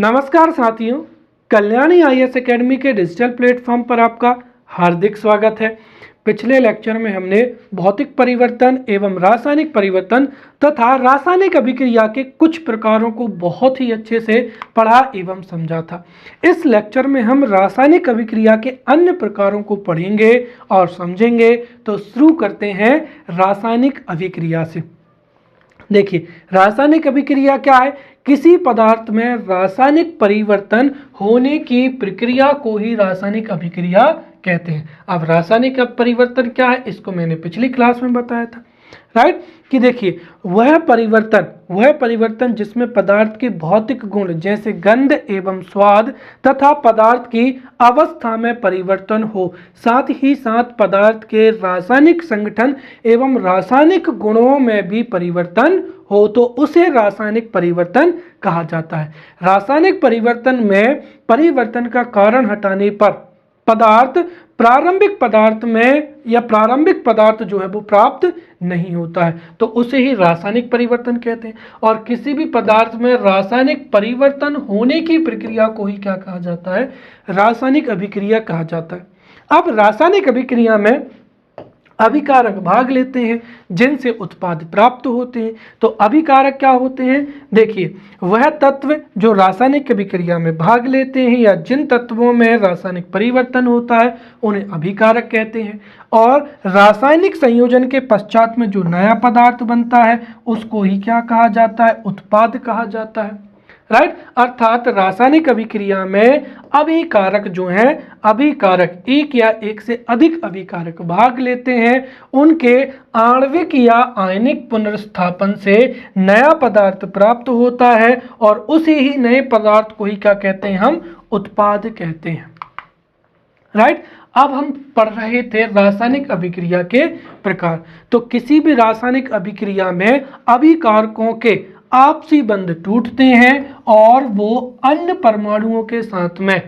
नमस्कार साथियों, Kalyani IAS academy के डिजिटल प्लेटफॉर्म पर आपका हार्दिक स्वागत है। पिछले लेक्चर में हमने भौतिक परिवर्तन एवं रासायनिक परिवर्तन तथा रासायनिक अभिक्रिया के कुछ प्रकारों को बहुत ही अच्छे से पढ़ा एवं समझा था। इस लेक्चर में हम रासायनिक अभिक्रिया के अन्य प्रकारों को पढ़ेंगे और समझेंगे। तो शुरू करते हैं रासायनिक अभिक्रिया से। देखिए, रासायनिक अभिक्रिया क्या है? किसी पदार्थ में रासायनिक परिवर्तन होने की प्रक्रिया को ही रासायनिक अभिक्रिया कहते हैं। अब रासायनिक परिवर्तन क्या है, इसको मैंने पिछली क्लास में बताया था, राइट? कि देखिए, वह परिवर्तन जिसमें पदार्थ के भौतिक गुण जैसे गंध एवं स्वाद तथा पदार्थ की अवस्था में परिवर्तन हो, साथ ही साथ पदार्थ के रासायनिक संगठन एवं रासायनिक गुणों में भी परिवर्तन हो, तो उसे रासायनिक परिवर्तन कहा जाता है। रासायनिक परिवर्तन में परिवर्तन का कारण हटाने पर पदार्थ प्रारंभिक पदार्थ में या प्रारंभिक पदार्थ जो है वो प्राप्त नहीं होता है, तो उसे ही रासायनिक परिवर्तन कहते हैं। और किसी भी पदार्थ में रासायनिक परिवर्तन होने की प्रक्रिया को ही क्या कहा जाता है? रासायनिक अभिक्रिया कहा जाता है। अब रासायनिक अभिक्रिया में अभिकारक भाग लेते हैं जिनसे उत्पाद प्राप्त होते हैं। तो अभिकारक क्या होते हैं? देखिए, वह तत्व जो रासायनिक अभिक्रिया में भाग लेते हैं या जिन तत्वों में रासायनिक परिवर्तन होता है उन्हें अभिकारक कहते हैं। और रासायनिक संयोजन के पश्चात में जो नया पदार्थ बनता है उसको ही क्या कहा जाता है? उत्पाद कहा जाता है, राइट? अर्थात रासायनिक अभिक्रिया में अभिकारक जो हैं, अभिकारक एक या एक से अधिक अभिकारक भाग लेते हैं। उनके आणविक या आयनिक पुनर्स्थापन से नया पदार्थ प्राप्त होता है और उसी ही नए पदार्थ को ही क्या कहते हैं? हम उत्पाद कहते हैं, राइट? अब हम पढ़ रहे थे रासायनिक अभिक्रिया के प्रकार। तो किसी भी रासायनिक अभिक्रिया में अभिकारकों के आपसी बंध टूटते हैं और वो अन्य परमाणुओं के साथ में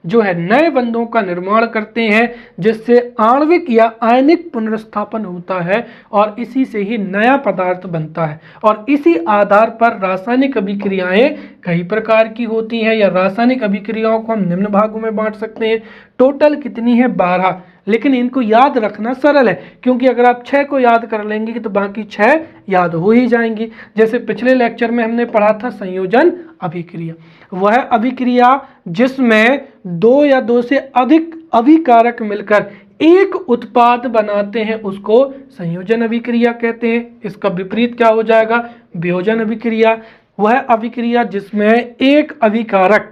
जो है नए बंधों का निर्माण करते हैं, जिससे आणविक या आयनिक पुनर्स्थापन होता है और इसी से ही नया पदार्थ बनता है। और इसी आधार पर रासायनिक अभिक्रियाएं कई प्रकार की होती हैं, या रासायनिक अभिक्रियाओं को हम निम्न भागों में बांट सकते हैं। टोटल कितनी है? 12। लेकिन इनको याद रखना सरल है, क्योंकि अगर आप 6 को याद कर लेंगे तो बाकी 6 याद हो ही जाएंगी। जैसे पिछले लेक्चर में हमने पढ़ा था संयोजन अभिक्रिया, वह अभिक्रिया जिसमें 2 या 2 से अधिक अभिकारक मिलकर एक उत्पाद बनाते हैं उसको संयोजन अभिक्रिया कहते हैं। इसका विपरीत क्या हो जाएगा? वियोजन अभिक्रिया। वह अभिक्रिया जिसमें एक अभिकारक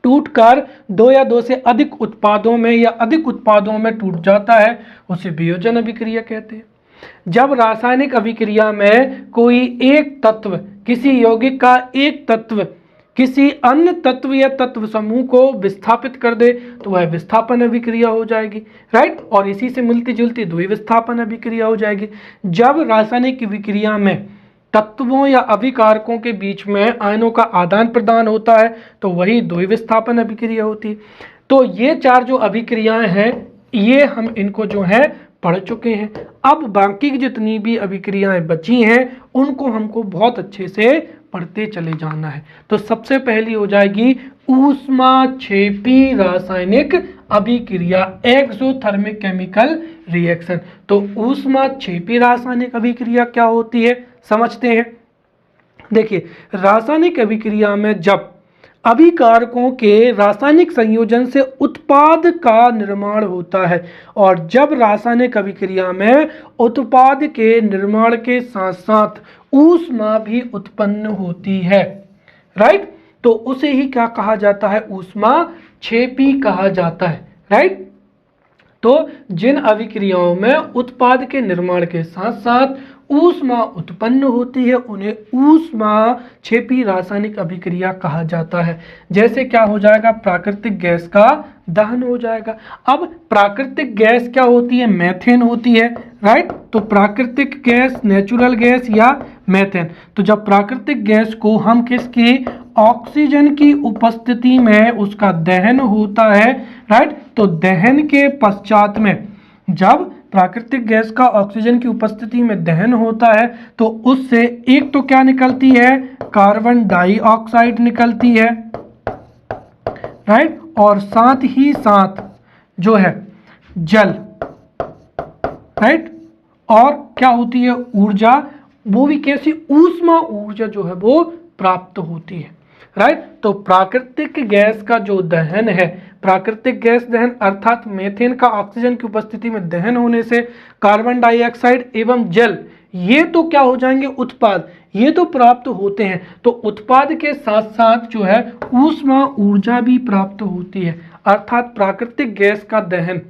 टूटकर 2 या 2 से अधिक उत्पादों में या अधिक उत्पादों में टूट जाता है उसे वियोजन अभिक्रिया कहते हैं। जब रासायनिक अभिक्रिया में कोई एक तत्व, किसी यौगिक का एक तत्व किसी अन्य तत्व या तत्व समूह को विस्थापित कर दे तो वह विस्थापन अभिक्रिया हो जाएगी, राइट? और इसी से मिलती जुलती द्विविस्थापन अभिक्रिया हो जाएगी। जब रासायनिक अभिक्रिया में तत्वों या अभिकारकों के बीच में आयनों का आदान प्रदान होता है तो वही द्विविस्थापन अभिक्रिया होती है। तो ये 4 जो अभिक्रियाएं हैं ये हम इनको जो है पढ़ चुके हैं। अब बाकी की जितनी भी अभिक्रियाएं बची हैं उनको हमको बहुत अच्छे से पढ़ते चले जाना है। तो सबसे पहली हो जाएगी ऊष्माक्षेपी रासायनिक अभिक्रिया, एक्सोथर्मिक केमिकल रिएक्शन। तो ऊष्माक्षेपी रासायनिक अभिक्रिया क्या होती है समझते हैं। देखिए, रासायनिक अभिक्रिया में जब अभिकारकों के रासायनिक संयोजन से उत्पाद का निर्माण होता है और जब रासायनिक अभिक्रिया में उत्पाद के निर्माण के साथ साथ ऊष्मा भी उत्पन्न होती है, राइट? तो उसे ही क्या कहा जाता है? ऊष्माक्षेपी कहा जाता है, राइट? तो जिन अभिक्रियाओं में उत्पाद के निर्माण के साथ साथ ऊष्मा उत्पन्न होती है उन्हें ऊष्माक्षेपी रासायनिक अभिक्रिया कहा जाता है। जैसे क्या हो जाएगा? प्राकृतिक गैस का दहन हो जाएगा। अब प्राकृतिक गैस क्या होती है? मेथेन होती है, राइट? तो प्राकृतिक गैस, नेचुरल गैस या मेथेन। तो जब प्राकृतिक गैस को हम किसकी? ऑक्सीजन की उपस्थिति में उसका दहन होता है, राइट? तो दहन के पश्चात में जब प्राकृतिक गैस का ऑक्सीजन की उपस्थिति में दहन होता है तो उससे एक तो क्या निकलती है, कार्बन डाइऑक्साइड निकलती है, राइट, और साथ ही साथ जो है जल, राइट, और क्या होती है, ऊर्जा, वो भी कैसी, ऊष्मा ऊर्जा जो है वो प्राप्त होती है, राइट। तो प्राकृतिक गैस का जो दहन है, प्राकृतिक गैस दहन अर्थात मीथेन का ऑक्सीजन की उपस्थिति में दहन होने से कार्बन डाइऑक्साइड एवं जल, ये तो क्या हो जाएंगे, उत्पाद, ये तो प्राप्त होते हैं। तो उत्पाद के साथ साथ जो है ऊष्मा ऊर्जा भी प्राप्त होती है, अर्थात प्राकृतिक गैस का दहन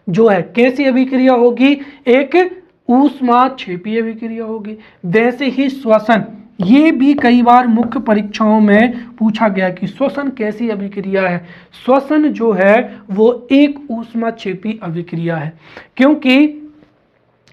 जो है कैसी अभिक्रिया होगी, एक ऊष्माक्षेपी अभिक्रिया होगी। वैसे ही श्वसन, ये भी कई बार मुख्य परीक्षाओं में पूछा गया कि श्वसन कैसी अभिक्रिया है। श्वसन जो है वो एक ऊष्माक्षेपी अभिक्रिया है, क्योंकि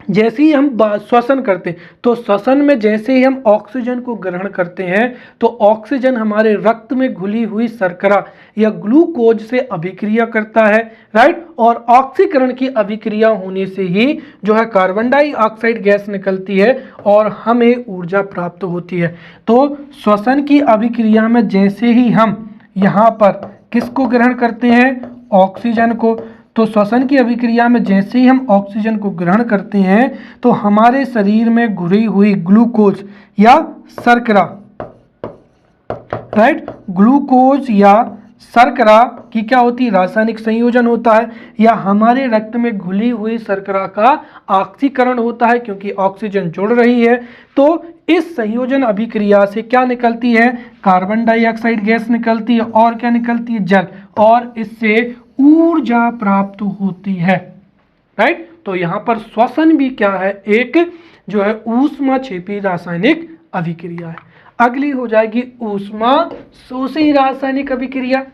जैसे ही हम श्वसन करते हैं तो श्वसन में जैसे ही हम ऑक्सीजन को ग्रहण करते हैं तो ऑक्सीजन हमारे रक्त में घुली हुई शर्करा या ग्लूकोज से अभिक्रिया करता है, राइट, और ऑक्सीकरण की अभिक्रिया होने से ही जो है कार्बन डाइऑक्साइड गैस निकलती है और हमें ऊर्जा प्राप्त होती है। तो श्वसन की अभिक्रिया में जैसे ही हम यहाँ पर किसको ग्रहण करते हैं, ऑक्सीजन को, तो श्वसन की अभिक्रिया में जैसे ही हम ऑक्सीजन को ग्रहण करते हैं तो हमारे शरीर में घुली हुई ग्लूकोज या शर्करा, राइट, ग्लूकोज या शर्करा की क्या होती है, रासायनिक संयोजन होता है, या हमारे रक्त में घुली हुई शर्करा का ऑक्सीकरण होता है, क्योंकि ऑक्सीजन जुड़ रही है। तो इस संयोजन अभिक्रिया से क्या निकलती है, कार्बन डाइऑक्साइड गैस निकलती है, और क्या निकलती है, जल, और इससे ऊर्जा प्राप्त होती है, राइट। तो यहाँ पर श्वसन भी क्या है, एक जो है ऊष्माक्षेपी रासायनिक अभिक्रिया है। अगली हो जाएगी ऊष्मा शोषी रासायनिक अभिक्रिया।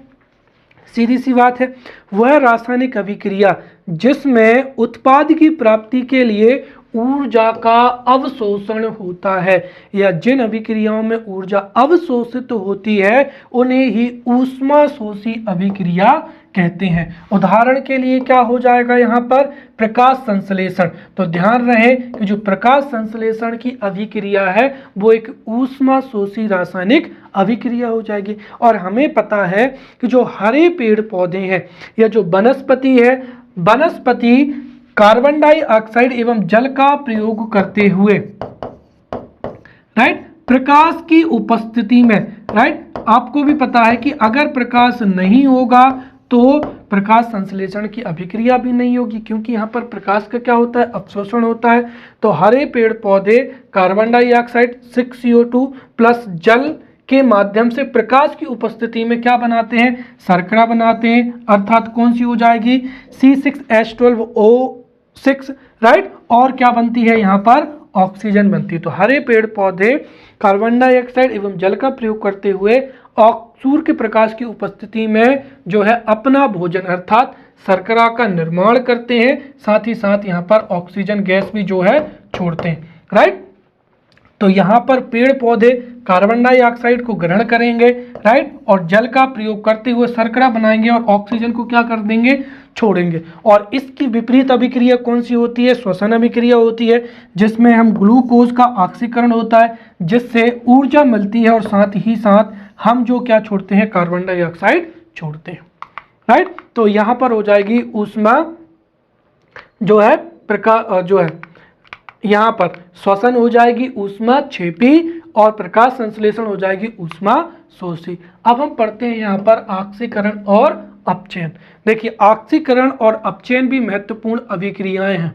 सीधी सी बात है, वह रासायनिक अभिक्रिया जिसमें उत्पाद की प्राप्ति के लिए ऊर्जा का अवशोषण होता है, या जिन अभिक्रियाओं में ऊर्जा अवशोषित होती है उन्हें ही ऊष्मा शोषी अभिक्रिया कहते हैं। उदाहरण के लिए क्या हो जाएगा यहाँ पर, प्रकाश संश्लेषण। तो ध्यान रहे कि जो प्रकाश संश्लेषण की अभिक्रिया है वो एक ऊष्मा शोषी रासायनिक अभिक्रिया हो जाएगी। और हमें पता है कि जो हरे पेड़ पौधे हैं या जो वनस्पति है, वनस्पति कार्बन डाइऑक्साइड एवं जल का प्रयोग करते हुए, राइट, प्रकाश की उपस्थिति में, राइट, आपको भी पता है कि अगर प्रकाश नहीं होगा तो प्रकाश संश्लेषण की अभिक्रिया भी नहीं होगी, क्योंकि यहाँ पर प्रकाश का क्या होता है, अवशोषण होता है। तो हरे पेड़ पौधे कार्बन डाइऑक्साइड 6CO2 प्लस जल के माध्यम से प्रकाश की उपस्थिति में क्या बनाते हैं, शर्करा बनाते हैं, अर्थात कौन सी हो जाएगी, C6H12O6, राइट, और क्या बनती है यहाँ पर, ऑक्सीजन बनती है। तो हरे पेड़ पौधे कार्बन डाइऑक्साइड एवं जल का प्रयोग करते हुए सूर्य के प्रकाश की उपस्थिति में जो है अपना भोजन अर्थात शर्करा का निर्माण करते हैं, साथ ही साथ यहाँ पर ऑक्सीजन गैस भी जो है छोड़ते हैं, राइट। तो यहाँ पर पेड़ पौधे कार्बन डाइऑक्साइड को ग्रहण करेंगे, राइट, और जल का प्रयोग करते हुए शर्करा बनाएंगे और ऑक्सीजन को क्या कर देंगे, छोड़ेंगे। और इसकी विपरीत अभिक्रिया कौन सी होती है, श्वसन अभिक्रिया होती है, जिसमें हम ग्लूकोज का ऑक्सीकरण होता है जिससे ऊर्जा मिलती है और साथ ही साथ हम जो क्या छोड़ते हैं, कार्बन डाइऑक्साइड छोड़ते हैं, राइट। तो यहाँ पर हो जाएगी ऊष्मा जो है प्रकाश जो है यहाँ पर श्वसन हो जाएगी ऊष्माक्षेपी और प्रकाश संश्लेषण हो जाएगी ऊष्मा शोषी। अब हम पढ़ते हैं यहाँ पर ऑक्सीकरण और अपचयन। देखिए ऑक्सीकरण और अपचयन भी महत्वपूर्ण अभिक्रियाएं हैं।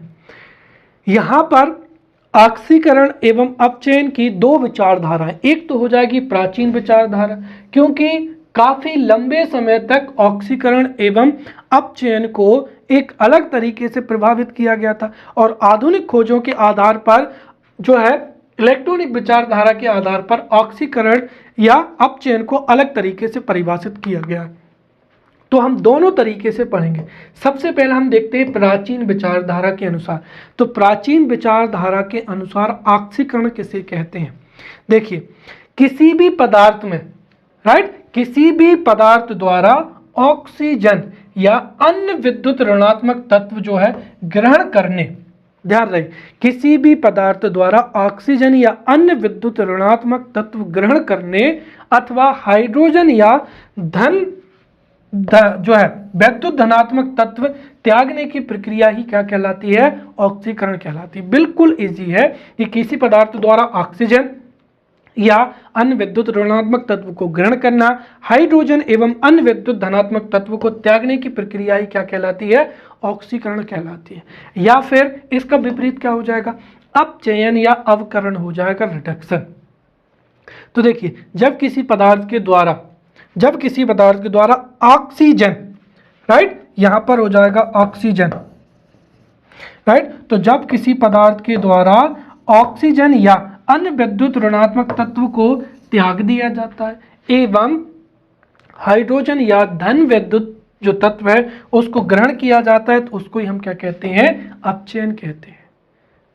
यहाँ पर ऑक्सीकरण एवं अपचयन की दो विचारधाराएं, एक तो हो जाएगी प्राचीन विचारधारा, क्योंकि काफी लंबे समय तक ऑक्सीकरण एवं अपचयन को एक अलग तरीके से प्रभावित किया गया था, और आधुनिक खोजों के आधार पर जो है इलेक्ट्रॉनिक विचारधारा के आधार पर ऑक्सीकरण या अपचयन को अलग तरीके से परिभाषित किया गया है। तो हम दोनों तरीके से पढ़ेंगे। सबसे पहले हम देखते हैं प्राचीन विचारधारा के अनुसार। तो प्राचीन विचारधारा के अनुसार ऑक्सीकरण किसे कहते हैं। देखिए किसी भी पदार्थ में, राइट, किसी भी पदार्थ द्वारा ऑक्सीजन या अन्य विद्युत ऋणात्मक तत्व जो है ग्रहण करने, ध्यान रहे, किसी भी पदार्थ द्वारा ऑक्सीजन या अन्य विद्युत ऋणात्मक तत्व ग्रहण करने अथवा हाइड्रोजन या जो है वैद्युत धनात्मक तत्व त्यागने की प्रक्रिया ही क्या कहलाती है? ऑक्सीकरण कहलाती है। बिल्कुल इजी है कि किसी पदार्थ द्वारा ऑक्सीजन या अन्य विद्युत ऋणात्मक तत्व को ग्रहण करना, हाइड्रोजन एवं अन्य विद्युत धनात्मक तत्व को त्यागने की प्रक्रिया ही क्या कहलाती है? ऑक्सीकरण कहलाती है। या फिर इसका विपरीत क्या हो जाएगा? अपचयन या अवकरण हो जाएगा, रिडक्शन। तो देखिए, जब किसी पदार्थ के द्वारा ऑक्सीजन, राइट, यहां पर हो जाएगा ऑक्सीजन, राइट, तो जब किसी पदार्थ के द्वारा ऑक्सीजन या अन्य विद्युत ऋणात्मक तत्व को त्याग दिया जाता है एवं हाइड्रोजन या धन विद्युत जो तत्व है उसको ग्रहण किया जाता है, तो उसको ही हम क्या कहते हैं? अपचयन कहते हैं।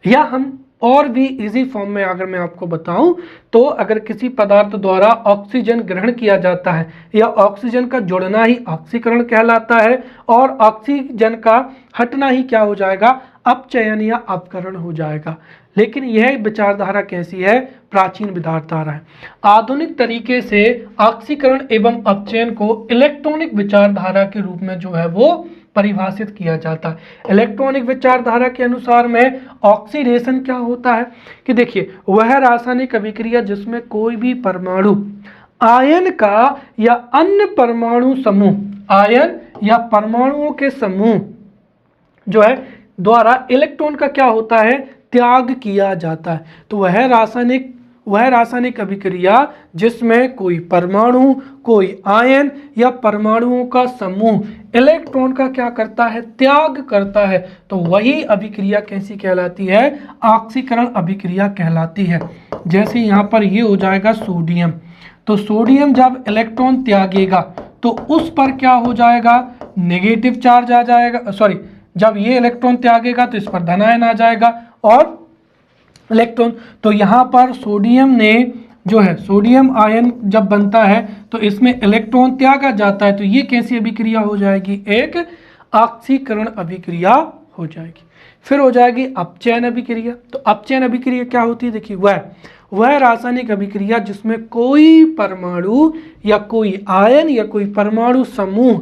या हम और भी इजी फॉर्म में अगर मैं आपको बताऊं तो अगर किसी पदार्थ द्वारा ऑक्सीजन ग्रहण किया जाता है या ऑक्सीजन का जुड़ना ही ऑक्सीकरण कहलाता है और ऑक्सीजन का हटना ही क्या हो जाएगा? अपचयन या अपकरण हो जाएगा। लेकिन यह विचारधारा कैसी है? प्राचीन विचारधारा है। आधुनिक तरीके से ऑक्सीकरण एवं अपचयन को इलेक्ट्रॉनिक विचारधारा के रूप में जो है वो परिभाषित किया जाता है। इलेक्ट्रॉनिक विचारधारा के अनुसार में ऑक्सीडेशन क्या होता है कि देखिए, वह रासायनिक अभिक्रिया जिसमें कोई भी परमाणु आयन का या अन्य परमाणु समूह, आयन या परमाणुओं के समूह जो है द्वारा इलेक्ट्रॉन का क्या होता है? त्याग किया जाता है। तो वह रासायनिक अभिक्रिया जिसमें कोई परमाणु, कोई आयन या परमाणुओं का समूह इलेक्ट्रॉन का क्या करता है? त्याग करता है, तो वही अभिक्रिया कैसी कहलाती है? ऑक्सीकरण अभिक्रिया कहलाती है। जैसे यहाँ पर ये हो जाएगा सोडियम, तो सोडियम जब इलेक्ट्रॉन त्यागेगा तो उस पर क्या हो जाएगा? नेगेटिव चार्ज आ जाएगा, सॉरी, जब ये इलेक्ट्रॉन त्यागेगा तो इस पर धन आयन आ जाएगा और इलेक्ट्रॉन, तो यहाँ पर सोडियम ने जो है सोडियम आयन जब बनता है तो इसमें इलेक्ट्रॉन त्यागा जाता है, तो ये कैसी अभिक्रिया हो जाएगी? एक ऑक्सीकरण अभिक्रिया हो जाएगी। फिर हो जाएगी अपचयन अभिक्रिया। तो अपचयन अभिक्रिया क्या होती है? देखिए, वह रासायनिक अभिक्रिया जिसमें कोई परमाणु या कोई आयन या कोई परमाणु समूह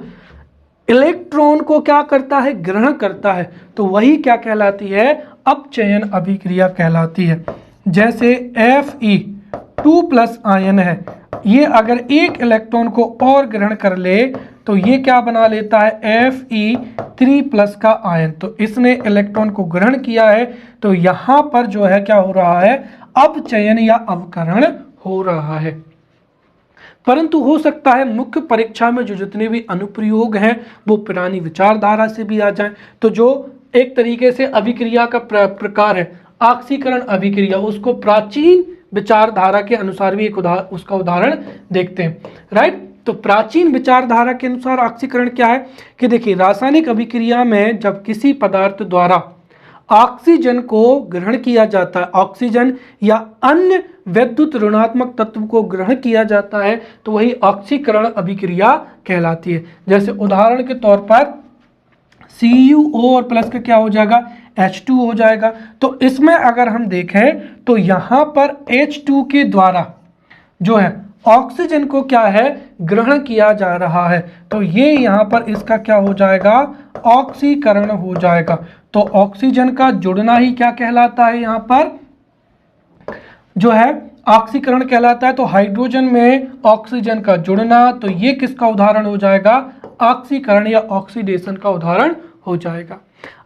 इलेक्ट्रॉन को क्या करता है? ग्रहण करता है, तो वही क्या कहलाती है? अपचयन अभिक्रिया कहलाती है। जैसे Fe2+ आयन है, ये अगर एक इलेक्ट्रॉन को और ग्रहण कर ले तो ये क्या बना लेता है? Fe3+ का आयन। तो इसने इलेक्ट्रॉन को ग्रहण किया है, तो यहाँ पर जो है क्या हो रहा है? अपचयन या अवकरण हो रहा है। परंतु हो सकता है मुख्य परीक्षा में जो जितने भी अनुप्रयोग हैं वो पुरानी विचारधारा से भी आ जाएं। तो जो एक तरीके से अभिक्रिया का प्रकार है ऑक्सीकरण अभिक्रिया, उसको प्राचीन विचारधारा के अनुसार भी उसका उदाहरण देखते हैं, राइट। तो प्राचीन विचारधारा के अनुसार ऑक्सीकरण क्या है कि देखिए, रासायनिक अभिक्रिया में जब किसी पदार्थ द्वारा ऑक्सीजन को ग्रहण किया जाता है, ऑक्सीजन या अन्य वैद्युत ऋणात्मक तत्व को ग्रहण किया जाता है, तो वही ऑक्सीकरण अभिक्रिया कहलाती है। जैसे उदाहरण के तौर पर CuO और प्लस का क्या हो जाएगा? H2 हो जाएगा। तो इसमें अगर हम देखें तो यहाँ पर H2 के द्वारा जो है ऑक्सीजन को क्या है? ग्रहण किया जा रहा है, तो ये यहाँ पर इसका क्या हो जाएगा? ऑक्सीकरण हो जाएगा। तो ऑक्सीजन का जुड़ना ही क्या कहलाता है? यहाँ पर जो है ऑक्सीकरण कहलाता है। तो हाइड्रोजन में ऑक्सीजन का जुड़ना, तो ये किसका उदाहरण हो जाएगा? ऑक्सीकरण या ऑक्सीडेशन का उदाहरण हो जाएगा।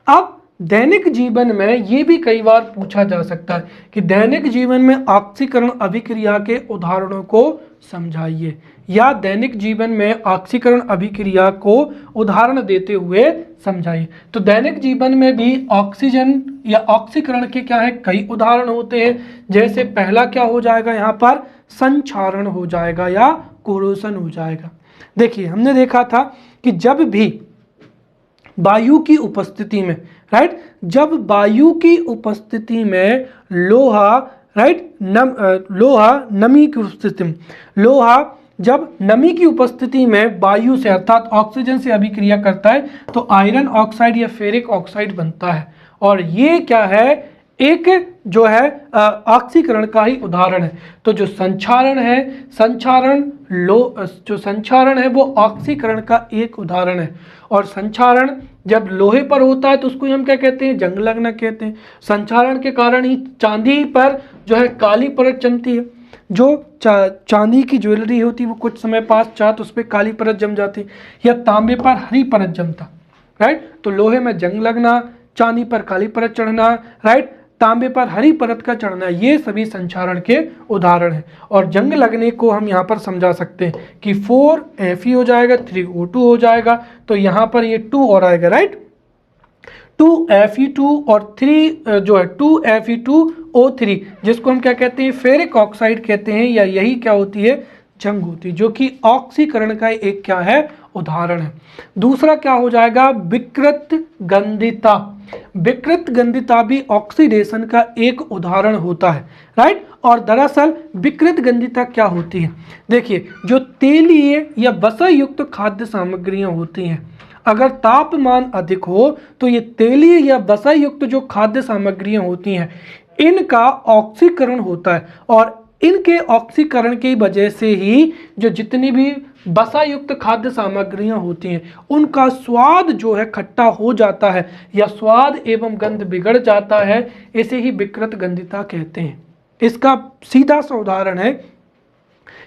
अब दैनिक जीवन में ये भी कई बार पूछा जा सकता है कि दैनिक जीवन में ऑक्सीकरण अभिक्रिया के उदाहरणों को समझाइए, या दैनिक जीवन में ऑक्सीकरण अभिक्रिया को उदाहरण देते हुए समझाइए। तो दैनिक जीवन में भी ऑक्सीजन या ऑक्सीकरण के क्या है? कई उदाहरण होते हैं। जैसे पहला क्या हो जाएगा? यहाँ पर संक्षारण हो जाएगा या कोरोशन हो जाएगा। देखिए, हमने देखा था कि जब भी वायु की उपस्थिति में, राइट, जब वायु की उपस्थिति में लोहा, राइट, लोहा नमी की उपस्थिति में लोहा जब नमी की उपस्थिति में वायु से अर्थात ऑक्सीजन से अभिक्रिया करता है तो आयरन ऑक्साइड या फेरिक ऑक्साइड बनता है। और ये क्या है, एक जो है ऑक्सीकरण का ही उदाहरण है। तो जो संक्षारण है, जो संक्षारण है वो ऑक्सीकरण का एक उदाहरण है। और संक्षारण जब लोहे पर होता है तो उसको हम क्या कहते हैं, जंग लगना कहते हैं। संक्षारण के कारण ही चांदी पर जो है काली परत जमती है। जो चांदी की ज्वेलरी होती है वो कुछ समय पश्चात उस पर काली परत जम जाती, या तांबे पर हरी परत जमता, राइट। तो लोहे में जंग लगना, चांदी पर काली परत चढ़ना, राइट, तांबे पर हरी परत का चढ़ना, ये सभी संक्षारण के उदाहरण हैं। और जंग लगने को हम यहाँ पर समझा सकते हैं कि 4Fe हो जाएगा, 3O2 हो जाएगा, तो यहाँ पर ये 2 और आएगा, राइट। 2Fe2 और 3 जो है 2Fe2O3, जिसको हम क्या कहते हैं, फेरिक ऑक्साइड कहते हैं, या यही क्या होती है, जंग होती है, जो कि ऑक्सीकरण का एक क्या है, उदाहरण है। दूसरा क्या हो जाएगा, विकृत गंधिता। विकृत गंधिता भी ऑक्सीडेशन का एक उदाहरण होता है, राइट। और दरअसल विकृत गंधिता क्या होती है, देखिए, जो तेलीय या वसा युक्त खाद्य सामग्रियां होती हैं, अगर तापमान अधिक हो तो ये तेलीय या वसा युक्त जो खाद्य सामग्रियां होती हैं, इनका ऑक्सीकरण होता है। और इनके ऑक्सीकरण की वजह से ही जो जितनी भी वसा युक्त खाद्य सामग्रियां होती हैं उनका स्वाद जो है खट्टा हो जाता है, या स्वाद एवं गंध बिगड़ जाता है। इसे ही विकृत गंधिता कहते हैं। इसका सीधा सा उदाहरण है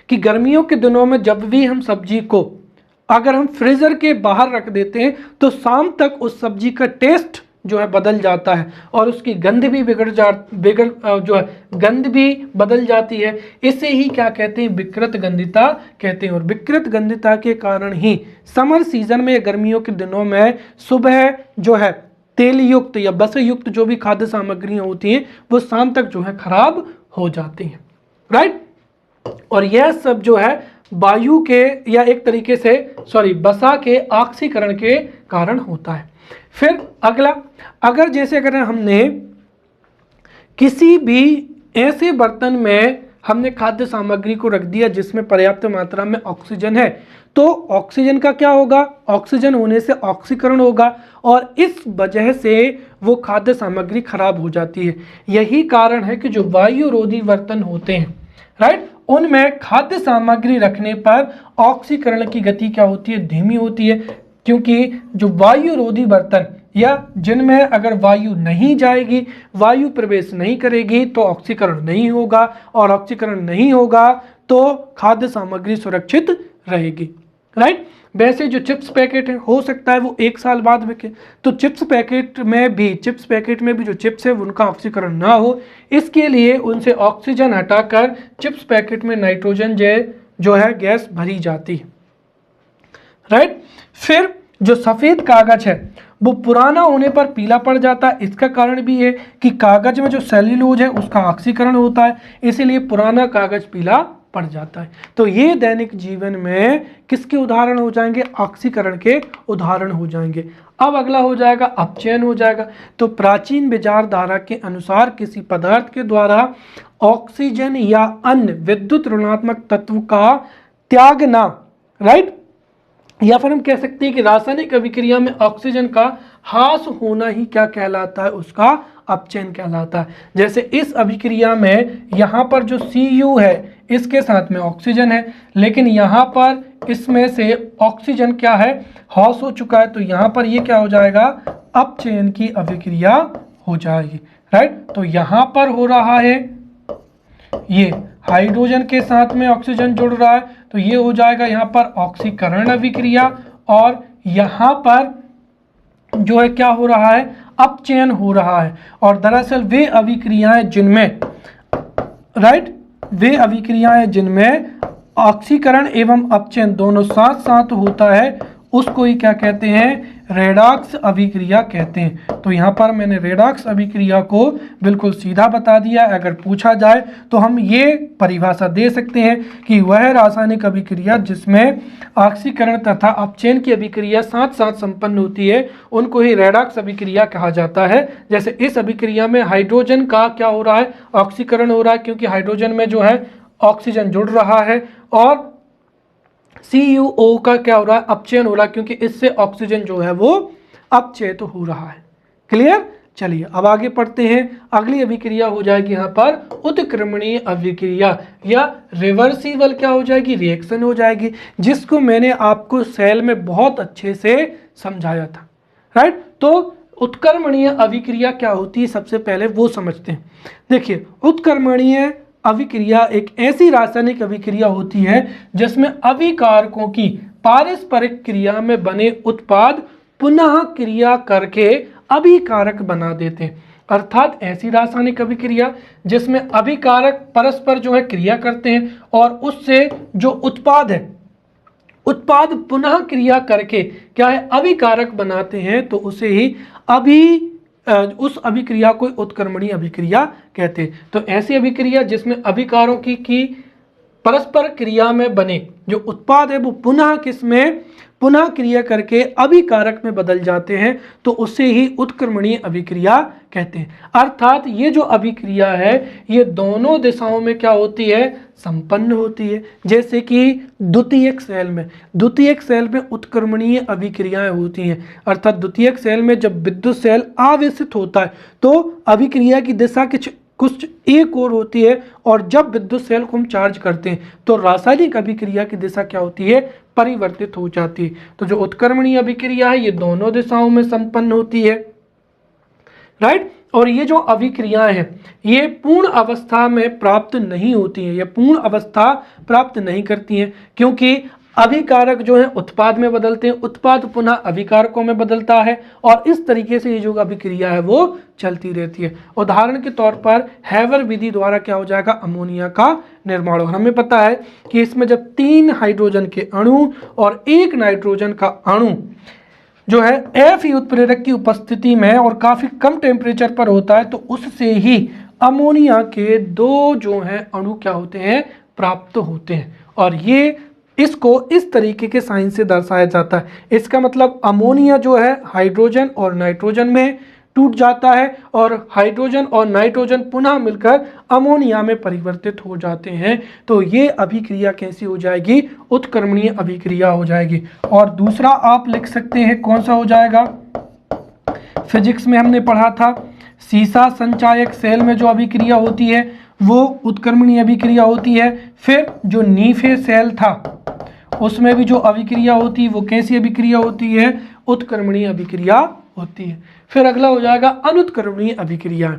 कि गर्मियों के दिनों में जब भी हम सब्जी को अगर हम फ्रीजर के बाहर रख देते हैं तो शाम तक उस सब्जी का टेस्ट जो है बदल जाता है, और उसकी गंध भी गंध भी बदल जाती है। इसे ही क्या कहते हैं, विकृत गंधिता कहते हैं। और विकृत गंधिता के कारण ही समर सीजन में, गर्मियों के दिनों में सुबह जो है तेल युक्त या वसा युक्त जो भी खाद्य सामग्रियां होती हैं वो शाम तक जो है खराब हो जाती हैं, राइट। और यह सब जो है वायु के या एक तरीके से वसा के ऑक्सीकरण के कारण होता है। फिर अगला, अगर हमने किसी भी ऐसे बर्तन में हमने खाद्य सामग्री को रख दिया जिसमें पर्याप्त मात्रा में ऑक्सीजन है, तो ऑक्सीजन का क्या होगा, ऑक्सीजन होने से ऑक्सीकरण होगा, और इस वजह से वो खाद्य सामग्री खराब हो जाती है। यही कारण है कि जो वायु रोधी बर्तन होते हैं, राइट, उनमें खाद्य सामग्री रखने पर ऑक्सीकरण की गति क्या होती है, धीमी होती है। क्योंकि जो वायु रोधी बर्तन या जिनमें अगर वायु नहीं जाएगी, वायु प्रवेश नहीं करेगी, तो ऑक्सीकरण नहीं होगा, और ऑक्सीकरण नहीं होगा तो खाद्य सामग्री सुरक्षित रहेगी, राइट। वैसे जो चिप्स पैकेट है, हो सकता है वो 1 साल बाद बिके, तो चिप्स पैकेट में भी जो चिप्स है उनका ऑक्सीकरण ना हो, इसके लिए उनसे ऑक्सीजन हटाकर चिप्स पैकेट में नाइट्रोजन जो है गैस भरी जाती है, राइट। फिर जो सफ़ेद कागज है वो पुराना होने पर पीला पड़ जाता है। इसका कारण भी है कि कागज में जो सेल्यूलोज है उसका ऑक्सीकरण होता है, इसीलिए पुराना कागज पीला पड़ जाता है। तो ये दैनिक जीवन में किसके उदाहरण हो जाएंगे, ऑक्सीकरण के उदाहरण हो जाएंगे। अब अगला हो जाएगा अपचयन हो जाएगा। तो प्राचीन विचारधारा के अनुसार किसी पदार्थ के द्वारा ऑक्सीजन या अन्य विद्युत ऋणात्मक तत्व का त्यागना, राइट, या फिर हम कह सकते हैं कि रासायनिक अभिक्रिया में ऑक्सीजन का ह्रास होना ही क्या कहलाता है, उसका अपचयन कहलाता है। जैसे इस अभिक्रिया में यहाँ पर जो Cu है इसके साथ में ऑक्सीजन है, लेकिन यहाँ पर इसमें से ऑक्सीजन क्या है, ह्रास हो चुका है, तो यहाँ पर ये क्या हो जाएगा, अपचयन की अभिक्रिया हो जाएगी, राइट। तो यहाँ पर हो रहा है, ये हाइड्रोजन के साथ में ऑक्सीजन जुड़ रहा है, तो ये हो जाएगा यहाँ पर ऑक्सीकरण अभिक्रिया, और यहाँ पर जो है क्या हो रहा है, अपचयन हो रहा है। और दरअसल वे अभिक्रियाएं जिनमें ऑक्सीकरण एवं अपचयन दोनों साथ साथ होता है उसको ही क्या कहते हैं, रेडॉक्स अभिक्रिया कहते हैं। तो यहाँ पर मैंने रेडॉक्स अभिक्रिया को बिल्कुल सीधा बता दिया। अगर पूछा जाए तो हम ये परिभाषा दे सकते हैं कि वह रासायनिक अभिक्रिया जिसमें ऑक्सीकरण तथा अपचयन की अभिक्रिया साथ साथ संपन्न होती है उनको ही रेडॉक्स अभिक्रिया कहा जाता है। जैसे इस अभिक्रिया में हाइड्रोजन का क्या हो रहा है, ऑक्सीकरण हो रहा है, क्योंकि हाइड्रोजन में जो है ऑक्सीजन जुड़ रहा है, और CuO का क्या हो रहा है, अपचयन हो रहा है, क्योंकि इससे ऑक्सीजन जो है वो अपचयित हो रहा है। क्लियर। चलिए अब आगे पढ़ते हैं। अगली अभिक्रिया हो जाएगी यहाँ पर उत्क्रमणीय अभिक्रिया, या रिवर्सिबल क्या हो जाएगी, रिएक्शन हो जाएगी, जिसको मैंने आपको सेल में बहुत अच्छे से समझाया था। राइट। तो उत्क्रमणीय अभिक्रिया क्या होती है, सबसे पहले वो समझते हैं। देखिए, उत्क्रमणीय अभिक्रिया एक ऐसी रासायनिक अभिक्रिया होती है जिसमें अभिकारकों की पारस्परिक क्रिया में बने उत्पाद पुनः क्रिया करके अभिकारक बना देते हैं। अर्थात ऐसी रासायनिक अभिक्रिया जिसमें अभिकारक परस्पर जो है क्रिया करते हैं और उससे जो उत्पाद है, उत्पाद पुनः क्रिया करके क्या है, अभिकारक बनाते हैं, तो उसे ही उस अभिक्रिया को उत्क्रमणीय अभिक्रिया कहते हैं। तो ऐसी अभिक्रिया जिसमें अभिकारों की परस्पर क्रिया में बने जो उत्पाद है वो पुनः क्रिया करके अभिकारक में बदल जाते हैं, तो उसे ही उत्क्रमणीय अभिक्रिया कहते हैं। अर्थात ये जो अभिक्रिया है ये दोनों दिशाओं में क्या होती है, संपन्न होती है। जैसे कि द्वितीयक सेल में उत्क्रमणीय अभिक्रियाएं होती हैं। अर्थात द्वितीयक सेल में जब विद्युत सेल आवेशित होता है तो अभिक्रिया की दिशा कुछ एक और होती है, और जब विद्युत सेल को हम चार्ज करते हैं तो रासायनिक अभिक्रिया की दिशा क्या होती है, परिवर्तित हो जाती है। तो जो उत्क्रमणीय अभिक्रिया है ये दोनों दिशाओं में संपन्न होती है। राइट। और ये जो अभिक्रियाएं हैं ये पूर्ण अवस्था में प्राप्त नहीं होती हैं, ये पूर्ण अवस्था प्राप्त नहीं करती हैं, क्योंकि अभिकारक जो है उत्पाद में बदलते हैं, उत्पाद पुनः अभिकारकों में बदलता है, और इस तरीके से ये जो अभिक्रिया है वो चलती रहती है। उदाहरण के तौर पर हैवर विधि द्वारा क्या हो जाएगा, अमोनिया का निर्माण। और हमें पता है कि इसमें जब 3 हाइड्रोजन के अणु और 1 नाइट्रोजन का अणु जो है Fe उत्प्रेरक की उपस्थिति में और काफी कम टेम्परेचर पर होता है, तो उससे ही अमोनिया के 2 जो हैं अणु क्या होते हैं, प्राप्त होते हैं। और ये इसको इस तरीके के साइन से दर्शाया जाता है। इसका मतलब अमोनिया जो है हाइड्रोजन और नाइट्रोजन में टूट जाता है, और हाइड्रोजन और नाइट्रोजन पुनः मिलकर अमोनिया में परिवर्तित हो जाते हैं। तो ये अभिक्रिया कैसी हो जाएगी, उत्क्रमणीय अभिक्रिया हो जाएगी। और दूसरा आप लिख सकते हैं, कौन सा हो जाएगा, फिजिक्स में हमने पढ़ा था सीसा संचायक सेल में जो अभिक्रिया होती है वो उत्क्रमणीय अभिक्रिया होती है। फिर जो नीफे सेल था उसमें भी जो अभिक्रिया होती है वो कैसी अभिक्रिया होती है, उत्क्रमणीय अभिक्रिया होती है। फिर अगला हो जाएगा अनुत्क्रमणीय अभिक्रिया।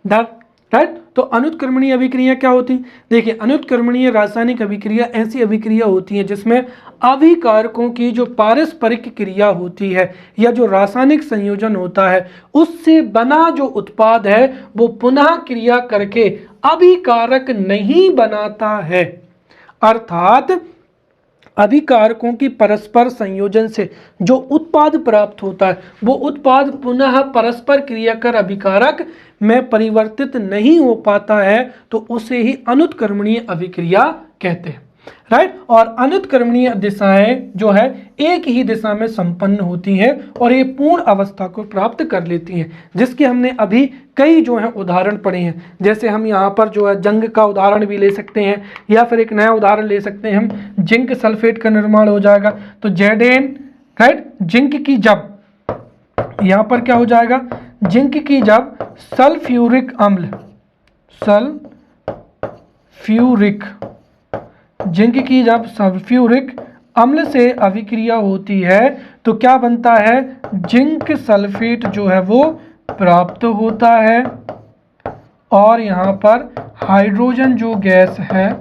राइट। तो अनुत्क्रमणीय अभिक्रिया क्या होती है, देखिए अनुत्क्रमणीय रासायनिक अभिक्रिया ऐसी अभिक्रिया होती है जिसमें अभिकारकों की जो पारस्परिक क्रिया होती है या जो रासायनिक संयोजन होता है उससे बना जो उत्पाद है वो पुनः क्रिया करके अभिकारक नहीं बनाता है। अर्थात अभिकारकों की परस्पर संयोजन से जो उत्पाद प्राप्त होता है वो उत्पाद पुनः परस्पर क्रिया कर अभिकारक में परिवर्तित नहीं हो पाता है, तो उसे ही अनुत्क्रमणीय अभिक्रिया कहते हैं। राइट। और अनुत्क्रमणीय दिशाएं जो है एक ही दिशा में संपन्न होती हैं और ये पूर्ण अवस्था को प्राप्त कर लेती हैं, जिसके हमने अभी कई जो है उदाहरण पढ़े हैं। जैसे हम यहाँ पर जो है जंग का उदाहरण भी ले सकते हैं, या फिर एक नया उदाहरण ले सकते हैं हम, जिंक सल्फेट का निर्माण हो जाएगा। तो Zn, राइट, जिंक की जब यहाँ पर क्या हो जाएगा, जिंक की जब सल्फ्यूरिक अम्ल जिंक की जब सल्फ्यूरिक अम्ल से अभिक्रिया होती है तो क्या बनता है, जिंक सल्फेट जो है वो प्राप्त होता है, और यहाँ पर हाइड्रोजन जो गैस है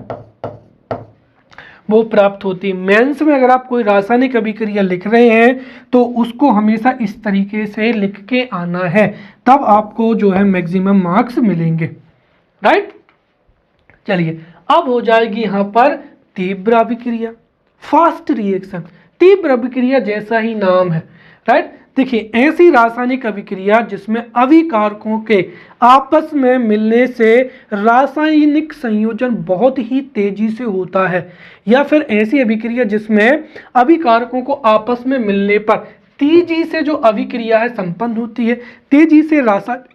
वो प्राप्त होती है। मेंस में अगर आप कोई रासायनिक अभिक्रिया लिख रहे हैं तो उसको हमेशा इस तरीके से लिख के आना है, तब आपको जो है मैक्सिमम मार्क्स मिलेंगे। राइट। चलिए अब हो जाएगी यहाँ पर तीव्र अभिक्रिया, फास्ट रिएक्शन। तीव्र अभिक्रिया जैसा ही नाम है। राइट। देखिए ऐसी रासायनिक अभिक्रिया जिसमें अभिकारकों के आपस में मिलने से रासायनिक संयोजन बहुत ही तेजी से होता है, या फिर ऐसी अभिक्रिया जिसमें अभिकारकों को आपस में मिलने पर तेजी से जो अभिक्रिया है संपन्न होती है, तेजी से रासायनिक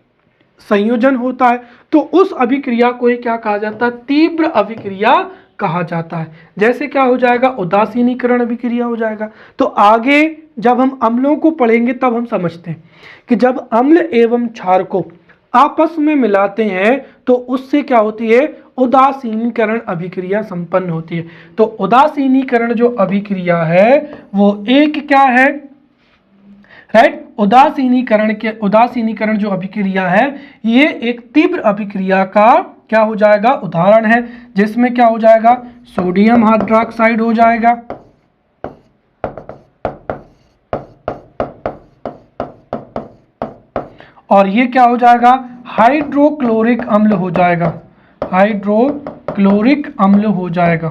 संयोजन होता है, तो उस अभिक्रिया को ही क्या कहा जाता है, तीव्र अभिक्रिया कहा जाता है। जैसे क्या हो जाएगा, उदासीनीकरण अभिक्रिया हो जाएगा। तो आगे जब हम अम्लों को पढ़ेंगे तब हम समझते हैं कि जब अम्ल एवं क्षार को आपस में मिलाते हैं तो उससे क्या होती है, उदासीनीकरण अभिक्रिया संपन्न होती है। तो उदासीनीकरण जो अभिक्रिया है वो एक क्या है, राइट, उदासीनीकरण जो अभिक्रिया है ये एक तीव्र अभिक्रिया का क्या हो जाएगा, उदाहरण है, जिसमें क्या हो जाएगा, सोडियम हाइड्रोक्साइड हो जाएगा, और ये क्या हो जाएगा, हाइड्रोक्लोरिक अम्ल हो जाएगा, हाइड्रोक्लोरिक अम्ल हो जाएगा।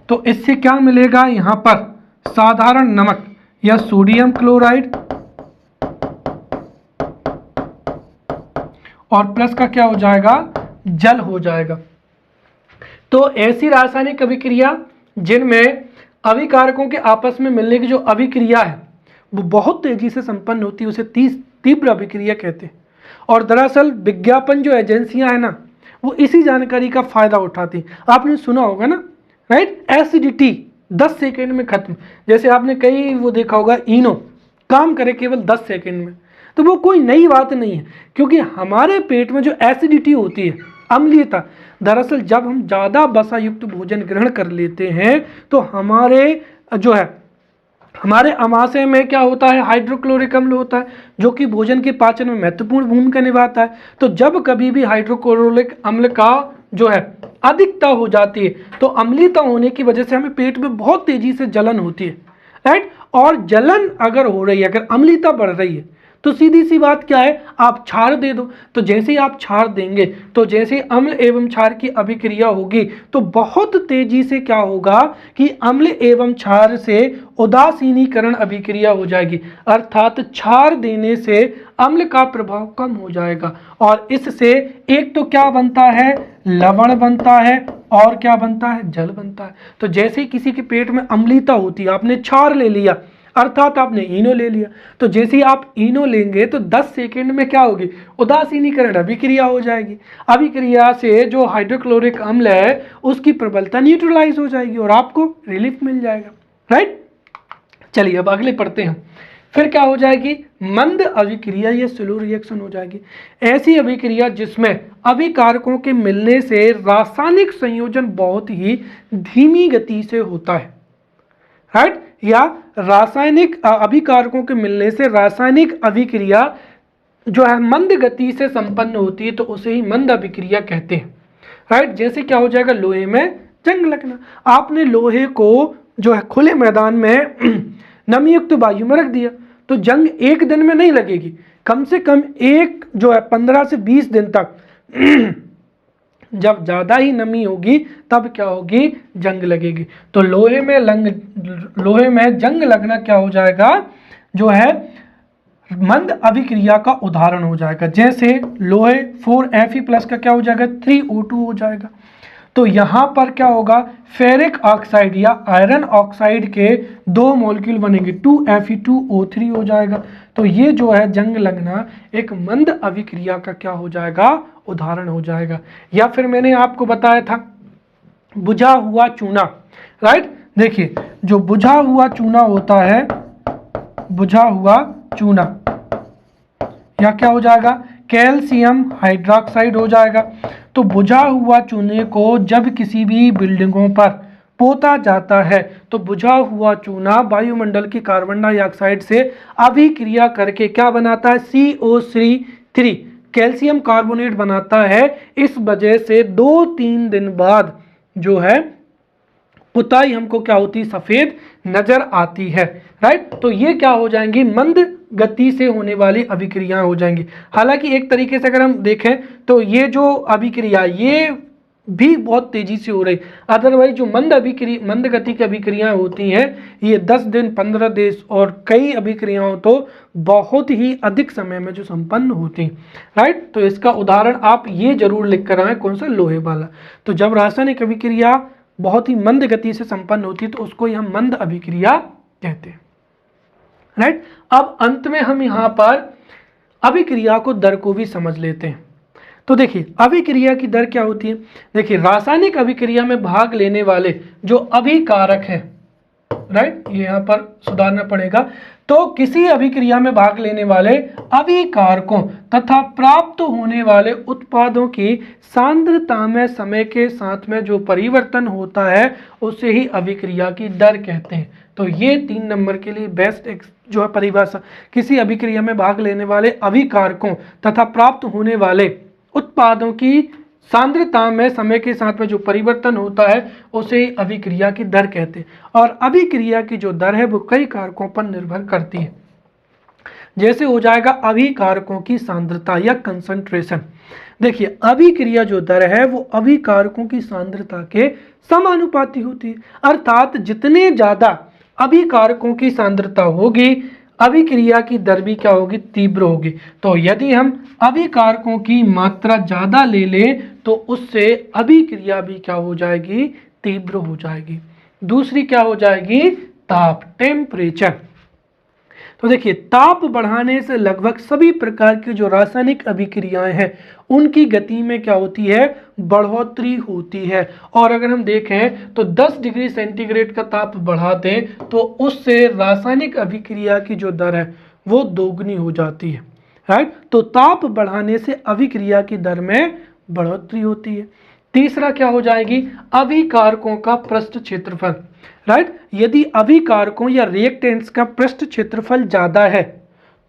तो इससे क्या मिलेगा, यहां पर साधारण नमक या सोडियम क्लोराइड और प्लस का क्या हो जाएगा, जल हो जाएगा। तो ऐसी रासायनिक अभिक्रिया जिनमें अभिकारकों के आपस में मिलने की जो अभिक्रिया है वो बहुत तेजी से संपन्न होती है उसे तीव्र अभिक्रिया कहते हैं। और दरअसल विज्ञापन जो एजेंसियां हैं ना वो इसी जानकारी का फायदा उठाती हैं। आपने सुना होगा ना, राइट, एसिडिटी 10 सेकेंड में खत्म। जैसे आपने कई वो देखा होगा, इनो काम करे केवल 10 सेकेंड में। तो वो कोई नई बात नहीं है, क्योंकि हमारे पेट में जो एसिडिटी होती है, अम्लीयता, दरअसल जब हम ज़्यादा वसा युक्त भोजन ग्रहण कर लेते हैं तो हमारे अमाशय में क्या होता है, हाइड्रोक्लोरिक अम्ल होता है जो कि भोजन के पाचन में महत्वपूर्ण भूमिका निभाता है। तो जब कभी भी हाइड्रोक्लोरिक अम्ल का जो है अधिकता हो जाती है तो अम्लीयता होने की वजह से हमें पेट में बहुत तेजी से जलन होती है, राइट। और जलन अगर हो रही है, अगर अम्लीयता बढ़ रही है तो सीधी सी बात क्या है, आप क्षार दे दो। तो जैसे ही आप क्षार देंगे तो जैसे अम्ल एवं क्षार की अभिक्रिया होगी तो बहुत तेजी से क्या होगा कि अम्ल एवं क्षार से उदासीनीकरण अभिक्रिया हो जाएगी, अर्थात क्षार देने से अम्ल का प्रभाव कम हो जाएगा और इससे एक तो क्या बनता है, लवण बनता है और क्या बनता है, जल बनता है। तो जैसे ही किसी के पेट में अम्लीयता होती है, आपने क्षार ले लिया अर्थात आपने इनो ले लिया, तो जैसे ही आप इनो लेंगे तो 10 सेकेंड में क्या होगी, उदासीनीकरण अभिक्रिया हो जाएगी। अभिक्रिया से जो हाइड्रोक्लोरिक अम्ल है उसकी प्रबलता न्यूट्रलाइज हो जाएगी और आपको रिलीफ मिल जाएगा, राइट। चलिए अब अगले पढ़ते हैं। फिर क्या हो जाएगी, मंद अभिक्रिया या स्लो रिएक्शन हो जाएगी। ऐसी अभिक्रिया जिसमें अभिकारकों के मिलने से रासायनिक संयोजन बहुत ही धीमी गति से होता है, राइट, या रासायनिक अभिकारकों के मिलने से रासायनिक अभिक्रिया जो है मंद गति से संपन्न होती है तो उसे ही मंद अभिक्रिया कहते हैं, राइट। जैसे क्या हो जाएगा, लोहे में जंग लगना। आपने लोहे को जो है खुले मैदान में नमीयुक्त वायु में रख दिया तो जंग एक दिन में नहीं लगेगी, कम से कम 15 से 20 दिन तक जब ज़्यादा ही नमी होगी तब क्या होगी, जंग लगेगी। तो लोहे में जंग लगना क्या हो जाएगा, जो है मंद अभिक्रिया का उदाहरण हो जाएगा। जैसे लोहे 4Fe+ का क्या हो जाएगा, 3O2 हो जाएगा। तो यहाँ पर क्या होगा, फेरिक ऑक्साइड या आयरन ऑक्साइड के 2 मॉलिक्यूल बनेंगे, 2Fe2O3 हो जाएगा। तो ये जो है जंग लगना एक मंद अभिक्रिया का क्या हो जाएगा, उदाहरण हो जाएगा। या फिर मैंने आपको बताया था बुझा हुआ चूना, राइट। देखिए जो बुझा हुआ चूना होता है, बुझा हुआ चूना या क्या हो जाएगा, कैल्शियम हाइड्रोक्साइड हो जाएगा। तो बुझा हुआ चूने को जब किसी भी बिल्डिंगों पर पोता जाता है तो बुझा हुआ चूना वायुमंडल की कार्बन डाइऑक्साइड से अभिक्रिया करके क्या बनाता है, CO3 कैल्शियम कार्बोनेट बनाता है। इस वजह से 2-3 दिन बाद जो है पुताई हमको क्या होती है, सफेद नजर आती है, राइट। तो ये क्या हो जाएंगी, मंद गति से होने वाली अभिक्रियाएं हो जाएंगी। हालांकि एक तरीके से अगर हम देखें तो ये जो अभिक्रिया ये भी बहुत तेजी से हो रही, अदरवाइज जो मंद गति की अभिक्रियाएं होती हैं ये 10 दिन 15 दिन और कई अभिक्रियाओं तो बहुत ही अधिक समय में जो संपन्न होती हैं, राइट। तो इसका उदाहरण आप ये जरूर लिख कर आए, कौन सा, लोहे वाला। तो जब रासायनिक अभिक्रिया बहुत ही मंद गति से संपन्न होती है तो उसको ही हम मंद अभिक्रिया कहते हैं, राइट। अब अंत में हम यहाँ पर अभिक्रिया को दर को भी समझ लेते हैं। तो देखिए अभिक्रिया की दर क्या होती है। देखिए रासायनिक अभिक्रिया में भाग लेने वाले जो अभिकारक है, राइट, ये यहाँ पर सुधारना पड़ेगा। तो किसी अभिक्रिया में भाग लेने वाले अभिकारकों तथा प्राप्त होने वाले उत्पादों की सांद्रता में समय के साथ में जो परिवर्तन होता है उसे ही अभिक्रिया की दर कहते हैं। तो ये 3 नंबर के लिए बेस्ट जो है परिभाषा, किसी अभिक्रिया में भाग लेने वाले अभिकारकों तथा प्राप्त होने वाले उत्पादों की सांद्रता में समय के साथ में जो परिवर्तन होता है उसे ही अभिक्रिया की दर कहते हैं। और अभिक्रिया की जो दर है वो कई कारकों पर निर्भर करती है। जैसे हो जाएगा अभिकारकों की सांद्रता या कंसंट्रेशन। देखिए अभिक्रिया जो दर है वो अभिकारकों की सांद्रता के समानुपाती होती है, अर्थात जितने ज्यादा अभिकारकों की सांद्रता होगी अभिक्रिया की दर भी क्या होगी, तीव्र होगी। तो यदि हम अभिकारकों की मात्रा ज्यादा ले लें तो उससे अभिक्रिया भी क्या हो जाएगी, तीव्र हो जाएगी। दूसरी क्या हो जाएगी, ताप, टेम्परेचर। तो देखिए ताप बढ़ाने से लगभग सभी प्रकार की जो रासायनिक अभिक्रियाएं हैं उनकी गति में क्या होती है, बढ़ोतरी होती है। और अगर हम देखें तो 10 डिग्री सेंटीग्रेड का ताप बढ़ा दें तो उससे रासायनिक अभिक्रिया की जो दर है वो दोगुनी हो जाती है, राइट। तो ताप बढ़ाने से अभिक्रिया की दर में बढ़ोतरी होती है। तीसरा क्या हो जाएगी, अभिकारकों का पृष्ठ क्षेत्रफल, राइट। यदि अभिकारकों या रिएक्टेंट्स का पृष्ठ क्षेत्रफल ज्यादा है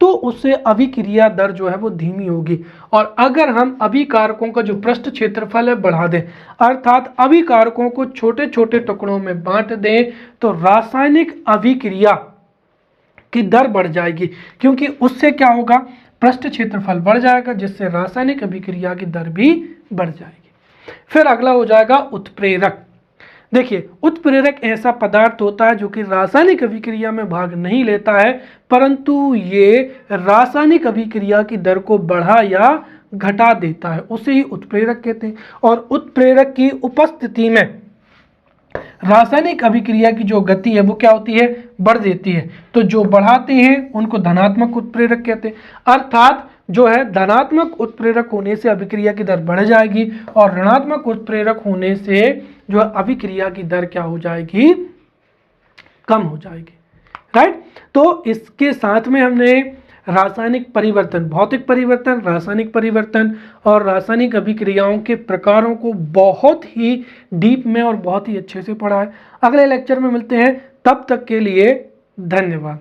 तो उससे अभिक्रिया दर जो है वो धीमी होगी। और अगर हम अभिकारकों का जो पृष्ठ क्षेत्रफल है बढ़ा दें, अर्थात अभिकारकों को छोटे छोटे टुकड़ों में बांट दें, तो रासायनिक अभिक्रिया की दर बढ़ जाएगी, क्योंकि उससे क्या होगा, पृष्ठ क्षेत्रफल बढ़ जाएगा, जिससे रासायनिक अभिक्रिया की दर भी बढ़ जाएगी। फिर अगला हो जाएगा उत्प्रेरक। देखिए उत्प्रेरक ऐसा पदार्थ होता है जो कि रासायनिक अभिक्रिया में भाग नहीं लेता है, परंतु ये रासायनिक अभिक्रिया की दर को बढ़ा या घटा देता है, उसे ही उत्प्रेरक कहते हैं। और उत्प्रेरक की उपस्थिति में रासायनिक अभिक्रिया की जो गति है वो क्या होती है, बढ़ देती है। तो जो बढ़ाते हैं उनको धनात्मक उत्प्रेरक कहते हैं। अर्थात जो है धनात्मक उत्प्रेरक होने से अभिक्रिया की दर बढ़ जाएगी और ऋणात्मक उत्प्रेरक होने से जो अभिक्रिया की दर क्या हो जाएगी, कम हो जाएगी, राइट। तो इसके साथ में हमने रासायनिक परिवर्तन, भौतिक परिवर्तन, रासायनिक परिवर्तन और रासायनिक अभिक्रियाओं के प्रकारों को बहुत ही डीप में और बहुत ही अच्छे से पढ़ा है। अगले लेक्चर में मिलते हैं, तब तक के लिए धन्यवाद।